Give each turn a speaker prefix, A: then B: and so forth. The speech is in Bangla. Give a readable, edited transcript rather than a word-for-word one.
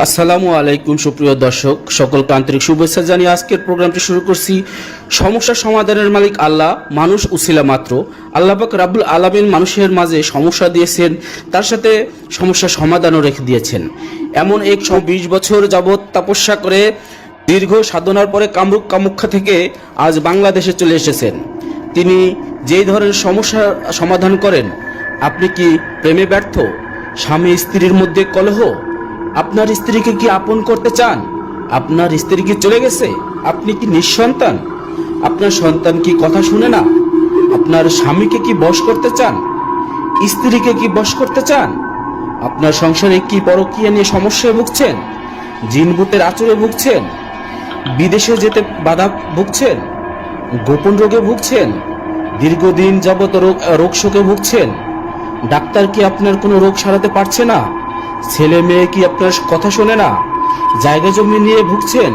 A: আসসালামু আলাইকুম সুপ্রিয় দর্শক, সকলকে আন্তরিক শুভেচ্ছা জানিয়ে আজকের প্রোগ্রামটি শুরু করছি। সমস্যার সমাধানের মালিক আল্লাহ, মানুষ উসিলা মাত্র। আল্লাহ পাক রাব্বুল আলামিন মানুষের মাঝে সমস্যা দিয়েছেন, তার সাথে সমস্যার সমাধানও রেখে দিয়েছেন। এমন এক 20 বছর যাবৎ তপস্যা করে দীর্ঘ সাধনার পরে কামরূপ কামাখ্যা থেকে আজ বাংলাদেশে চলে এসেছেন। তিনি যেই ধরনের সমস্যার সমাধান করেন। আপনি কি প্রেমে ব্যর্থ? স্বামী স্ত্রীর মধ্যে কলহ? আপনার স্ত্রীকে কি আপন করতে চান? আপনার স্ত্রী কি চলে গেছে? আপনি কি নিঃসন্তান? আপনার সন্তান কি কথা শুনে না? আপনার স্বামীকে কি বশ করতে চান? স্ত্রীকে কি বশ করতে চান? আপনার সংসারে কি পরকীয়া নিয়ে সমস্যায় ভুগছেন? জিনভূতের আচরে ভুগছেন? বিদেশে যেতে বাধা ভুগছেন? গোপন রোগে ভুগছেন? দীর্ঘদিন যাবত রোগ শোকে ভুগছেন? ডাক্তার কি আপনার কোনো রোগ সারাতে পারছে না? ছেলে মেয়ে কি আপনার কথা শোনে না? জায়গা জমি নিয়ে ভুগছেন?